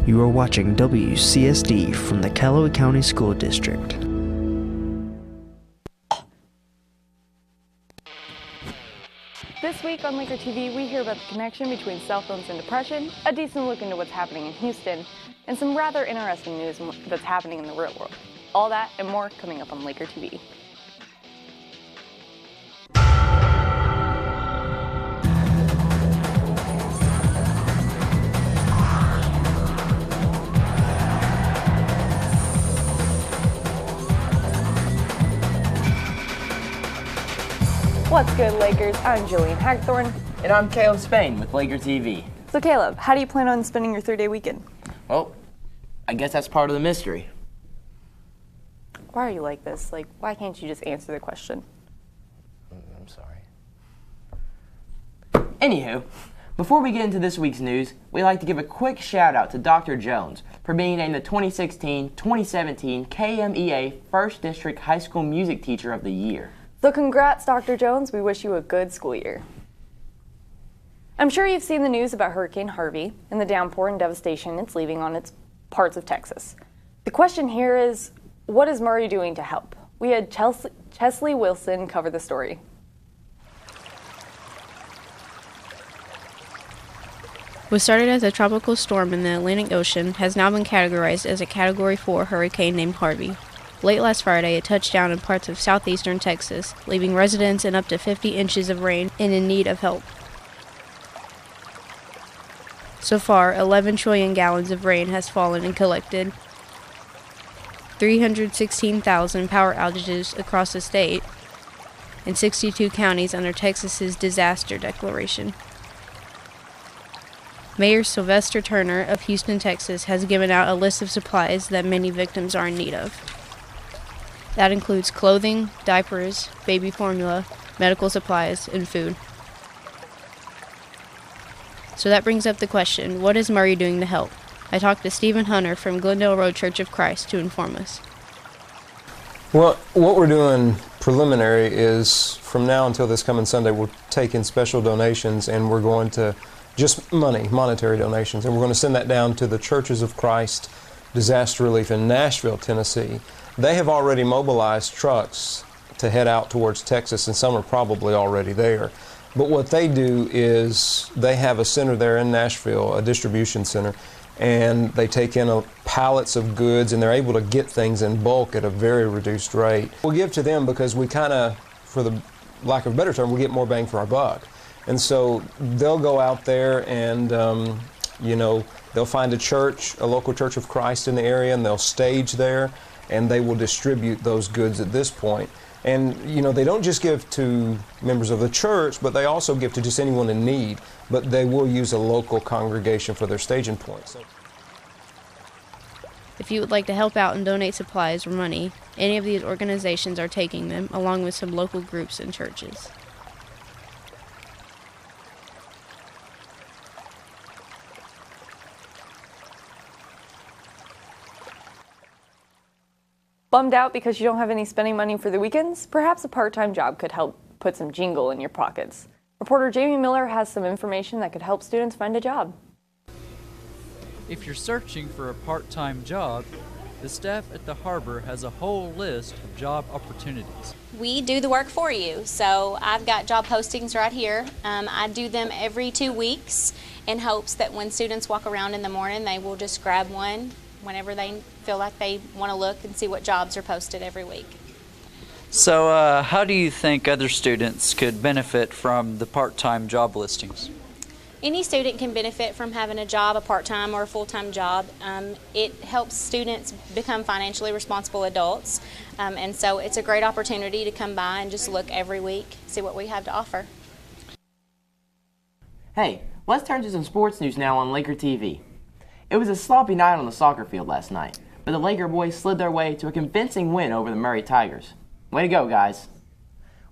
You are watching WCSD from the Calloway County School District. This week on LakerTV, we hear about the connection between cell phones and depression, a decent look into what's happening in Houston, and some rather interesting news that's happening in the real world. All that and more coming up on LakerTV. What's good, Lakers? I'm Jillian Hagthorne. And I'm Caleb Spain with LakerTV. So Caleb, how do you plan on spending your 3-day weekend? Well, I guess that's part of the mystery. Why are you like this? Why can't you just answer the question? I'm sorry. Anywho, before we get into this week's news, we'd like to give a quick shout out to Dr. Jones for being named the 2016-2017 KMEA 1st District High School Music Teacher of the Year. So congrats, Dr. Jones. We wish you a good school year. I'm sure you've seen the news about Hurricane Harvey and the downpour and devastation it's leaving on its parts of Texas. The question here is, what is Murray doing to help? We had Chesley Wilson cover the story. What started as a tropical storm in the Atlantic Ocean has now been categorized as a Category 4 hurricane named Harvey. Late last Friday, it touched down in parts of southeastern Texas, leaving residents in up to 50 inches of rain and in need of help. So far, 11 trillion gallons of rain has fallen and collected, 316,000 power outages across the state, and 62 counties under Texas's disaster declaration. Mayor Sylvester Turner of Houston, Texas, has given out a list of supplies that many victims are in need of. That includes clothing, diapers, baby formula, medical supplies, and food. So that brings up the question, what is Murray doing to help? I talked to Stephen Hunter from Glendale Road Church of Christ to inform us. Well, what we're doing preliminary is from now until this coming Sunday, we're taking special donations and we're going to just monetary donations, and we're going to send that down to the Churches of Christ Disaster Relief in Nashville, Tennessee. They have already mobilized trucks to head out towards Texas, and some are probably already there. But what they do is they have a center there in Nashville, a distribution center, and they take in pallets of goods, and they're able to get things in bulk at a very reduced rate. We'll give to them because we kind of, for the lack of a better term, we get more bang for our buck. And so they'll go out there and, they'll find a church, a local Church of Christ in the area, and they'll stage there, and they will distribute those goods at this point. And, they don't just give to members of the church, but they also give to just anyone in need. But they will use a local congregation for their staging point. So, if you would like to help out and donate supplies or money, any of these organizations are taking them, along with some local groups and churches. Bummed out because you don't have any spending money for the weekends? Perhaps a part-time job could help put some jingle in your pockets. Reporter Jamie Miller has some information that could help students find a job. If you're searching for a part-time job, the staff at the Harbor has a whole list of job opportunities. We do the work for you, so I've got job postings right here. I do them every 2 weeks in hopes that when students walk around in the morning, they will just grab one whenever they feel like they want to look and see what jobs are posted every week. So how do you think other students could benefit from the part-time job listings? Any student can benefit from having a job, a part-time or a full-time job. It helps students become financially responsible adults, and so it's a great opportunity to come by and just look every week, see what we have to offer. Hey, let's turn to some sports news now on LakerTV. It was a sloppy night on the soccer field last night, but the Laker boys slid their way to a convincing win over the Murray Tigers. Way to go, guys.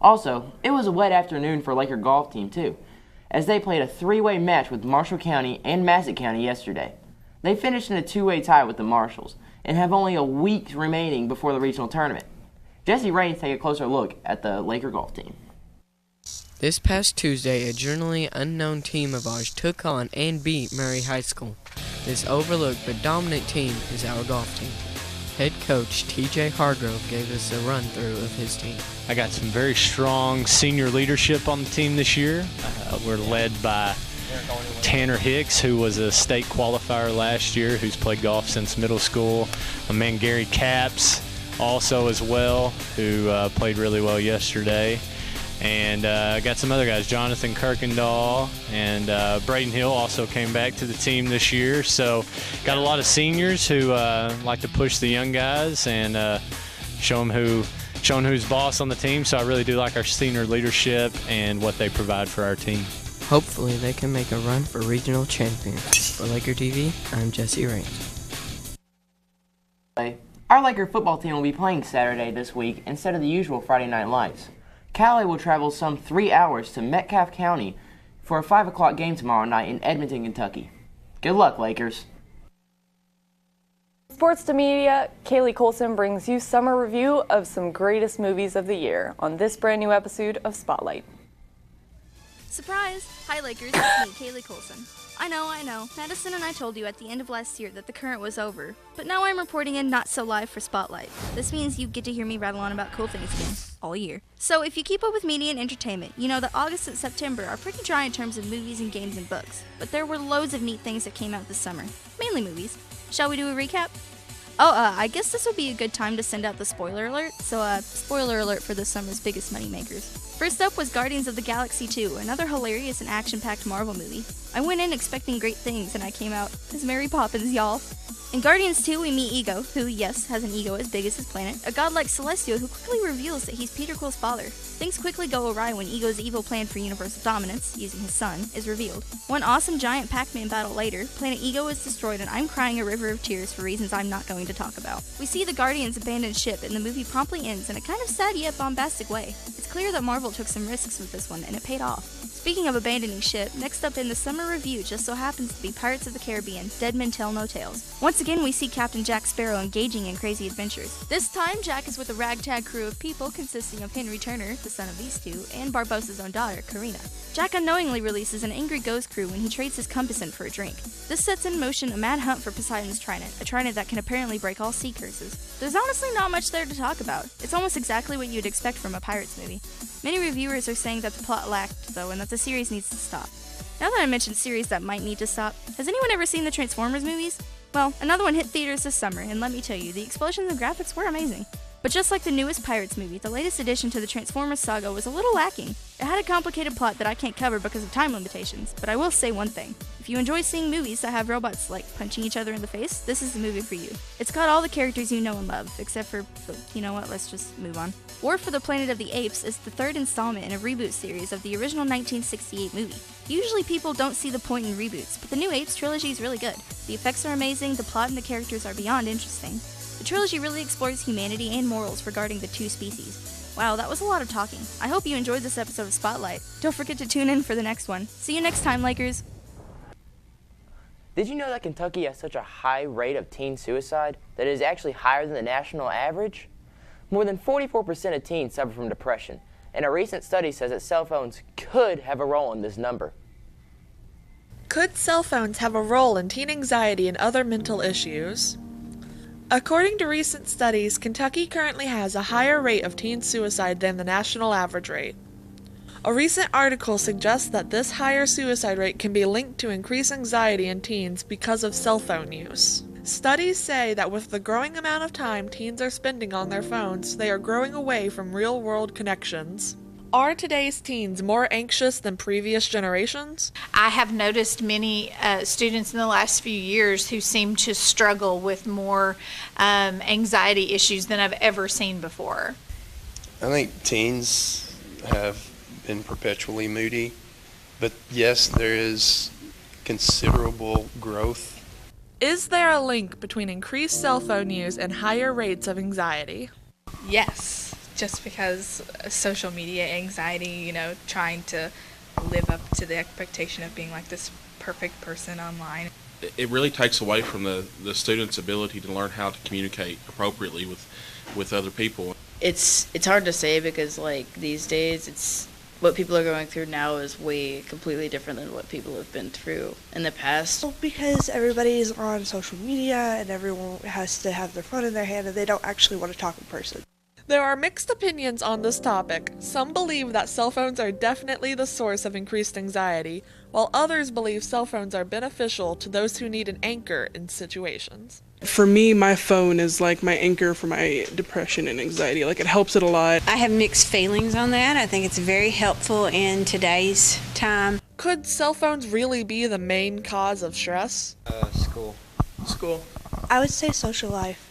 Also, it was a wet afternoon for Laker golf team, too, as they played a 3-way match with Marshall County and Massac County yesterday. They finished in a 2-way tie with the Marshalls and have only a week remaining before the regional tournament. Jesse Raines take a closer look at the Laker golf team. This past Tuesday, a generally unknown team of ours took on and beat Murray High School. This overlooked but dominant team is our golf team. Head coach TJ Hargrove gave us a run-through of his team. I got some very strong senior leadership on the team this year. We're led by Tanner Hicks, who was a state qualifier last year, who's played golf since middle school. My man Gary Capps also as well, who played really well yesterday. And I got some other guys, Jonathan Kirkendall and Braden Hill also came back to the team this year. So got a lot of seniors who like to push the young guys and show them who's boss on the team. So I really do like our senior leadership and what they provide for our team. Hopefully they can make a run for regional champions. For Laker TV, I'm Jesse Raines. Our Laker football team will be playing Saturday this week instead of the usual Friday Night Lights. Callaway will travel some 3 hours to Metcalfe County for a 5 o'clock game tomorrow night in Edmonton, Kentucky. Good luck, Lakers. Sports to media, Kaylee Colson brings you summer review of some greatest movies of the year on this brand new episode of Spotlight. Surprise! Hi Lakers, it's me, Kaylee Colson. I know. Madison and I told you at the end of last year that the current was over, but now I'm reporting in Not So Live for Spotlight. This means you get to hear me rattle on about cool things again, all year. So if you keep up with media and entertainment, you know that August and September are pretty dry in terms of movies and games and books, but there were loads of neat things that came out this summer, mainly movies. Shall we do a recap? I guess this would be a good time to send out the spoiler alert, so spoiler alert for this summer's biggest moneymakers. First up was Guardians of the Galaxy 2, another hilarious and action-packed Marvel movie. I went in expecting great things, and I came out as Mary Poppins, y'all. In Guardians 2, we meet Ego, who, yes, has an ego as big as his planet, a godlike Celestial who quickly reveals that he's Peter Quill's father. Things quickly go awry when Ego's evil plan for universal dominance, using his son, is revealed. One awesome giant Pac-Man battle later, Planet Ego is destroyed and I'm crying a river of tears for reasons I'm not going to talk about. We see the Guardians' abandoned ship and the movie promptly ends in a kind of sad yet bombastic way. It's clear that Marvel took some risks with this one and it paid off. Speaking of abandoning ship, next up in the summer review just so happens to be Pirates of the Caribbean, Dead Men Tell No Tales. Once again we see Captain Jack Sparrow engaging in crazy adventures. This time Jack is with a ragtag crew of people consisting of Henry Turner, the son of these two, and Barbossa's own daughter, Karina. Jack unknowingly releases an angry ghost crew when he trades his compass in for a drink. This sets in motion a mad hunt for Poseidon's trident, a trident that can apparently break all sea curses. There's honestly not much there to talk about. It's almost exactly what you'd expect from a Pirates movie. Many reviewers are saying that the plot lacked, though, and that the series needs to stop. Now that I mentioned series that might need to stop, has anyone ever seen the Transformers movies? Well, another one hit theaters this summer, and let me tell you, the explosions and graphics were amazing. But just like the newest Pirates movie, the latest addition to the Transformers saga was a little lacking. It had a complicated plot that I can't cover because of time limitations, but I will say one thing. If you enjoy seeing movies that have robots, like, punching each other in the face, this is the movie for you. It's got all the characters you know and love, except for, you know what, let's just move on. War for the Planet of the Apes is the third installment in a reboot series of the original 1968 movie. Usually people don't see the point in reboots, but the new Apes trilogy is really good. The effects are amazing, the plot and the characters are beyond interesting. The trilogy really explores humanity and morals regarding the two species. Wow, that was a lot of talking. I hope you enjoyed this episode of Spotlight. Don't forget to tune in for the next one. See you next time, Lakers! Did you know that Kentucky has such a high rate of teen suicide that it is actually higher than the national average? More than 44% of teens suffer from depression, and a recent study says that cell phones could have a role in this number. Could cell phones have a role in teen anxiety and other mental issues? According to recent studies, Kentucky currently has a higher rate of teen suicide than the national average rate. A recent article suggests that this higher suicide rate can be linked to increased anxiety in teens because of cell phone use. Studies say that with the growing amount of time teens are spending on their phones, they are growing away from real-world connections. Are today's teens more anxious than previous generations? I have noticed many students in the last few years who seem to struggle with more anxiety issues than I've ever seen before. I think teens have been perpetually moody, but yes, there is considerable growth. Is there a link between increased cell phone use and higher rates of anxiety? Yes, just because social media anxiety, trying to live up to the expectation of being like this perfect person online. It really takes away from the student's ability to learn how to communicate appropriately with other people. It's hard to say because these days it's what people are going through now is way completely different than what people have been through in the past. Because everybody is on social media and everyone has to have their phone in their hand and they don't actually want to talk in person. There are mixed opinions on this topic. Some believe that cell phones are definitely the source of increased anxiety, while others believe cell phones are beneficial to those who need an anchor in situations. For me, my phone is like my anchor for my depression and anxiety. Like, it helps it a lot. I have mixed feelings on that. I think it's very helpful in today's time. Could cell phones really be the main cause of stress? School. School. I would say social life.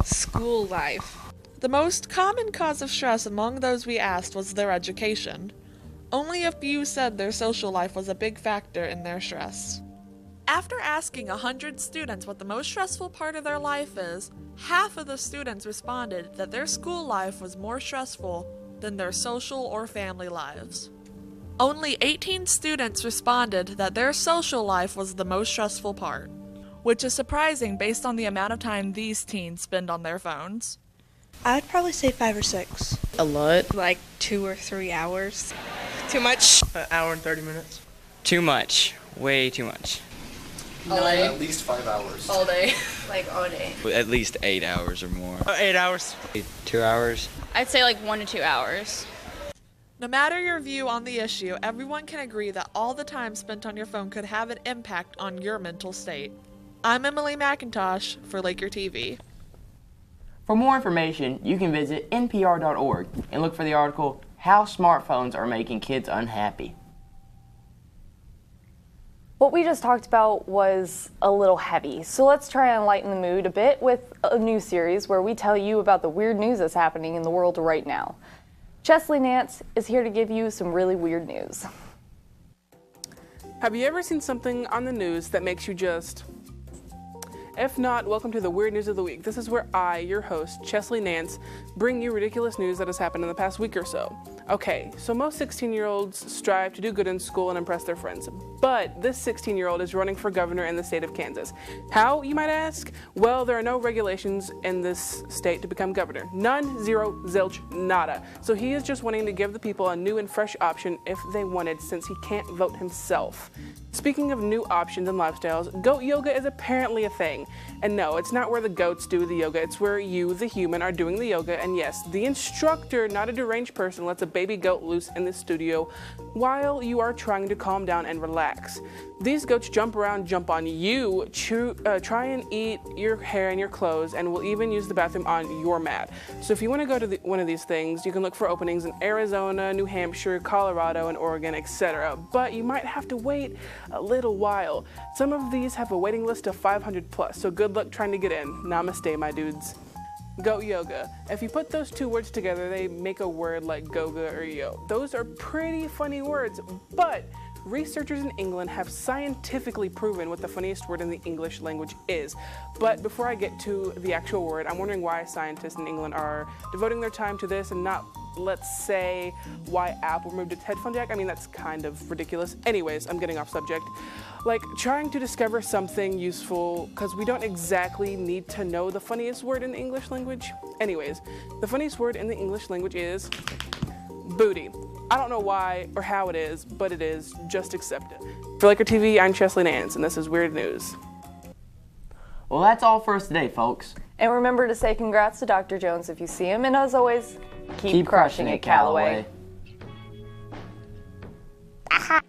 School life. The most common cause of stress among those we asked was their education. Only a few said their social life was a big factor in their stress. After asking 100 students what the most stressful part of their life is, half of the students responded that their school life was more stressful than their social or family lives. Only 18 students responded that their social life was the most stressful part, which is surprising based on the amount of time these teens spend on their phones. I'd probably say 5 or 6. A lot. Like 2 or 3 hours. Too much. An hour and 30 minutes. Too much. Way too much. All day. At least 5 hours. All day. Like all day. At least 8 hours or more. 8 hours. 2 hours. I'd say like 1 to 2 hours. No matter your view on the issue, everyone can agree that all the time spent on your phone could have an impact on your mental state. I'm Emily McIntosh for LakerTV. For more information, you can visit npr.org and look for the article, How Smartphones Are Making Kids Unhappy. What we just talked about was a little heavy, so let's try and lighten the mood a bit with a new series where we tell you about the weird news that's happening in the world right now. Chesley Nance is here to give you some really weird news. Have you ever seen something on the news that makes you just... If not, welcome to the Weird News of the Week. This is where I, your host, Chesley Nance, bring you ridiculous news that has happened in the past week or so. Okay, so most 16-year-olds strive to do good in school and impress their friends, but this 16-year-old is running for governor in the state of Kansas. How, you might ask? Well, there are no regulations in this state to become governor. None, zero, zilch, nada. So he is just wanting to give the people a new and fresh option if they wanted, since he can't vote himself. Speaking of new options and lifestyles, goat yoga is apparently a thing. And no, it's not where the goats do the yoga, it's where you, the human, are doing the yoga, and yes, the instructor, not a deranged person, lets a baby goat loose in the studio while you are trying to calm down and relax. These goats jump around, jump on you, try and eat your hair and your clothes, and will even use the bathroom on your mat. So if you want to go to one of these things, you can look for openings in Arizona, New Hampshire, Colorado, and Oregon, etc. But you might have to wait a little while. Some of these have a waiting list of 500 plus, so good luck trying to get in. Namaste, my dudes. Goat yoga. If you put those two words together, they make a word like goga or yo. Those are pretty funny words, but researchers in England have scientifically proven what the funniest word in the English language is. But before I get to the actual word, I'm wondering why scientists in England are devoting their time to this and not, let's say, why Apple removed its headphone jack. I mean, that's kind of ridiculous. Anyways, I'm getting off subject. Like, trying to discover something useful, because we don't exactly need to know the funniest word in the English language. Anyways, the funniest word in the English language is booty. I don't know why or how it is, but it is. Just accept it. For LakerTV, I'm Chesley Nance, and this is Weird News. Well, that's all for us today, folks. And remember to say congrats to Dr. Jones if you see him, and as always, keep crushing it, Calloway. Aha!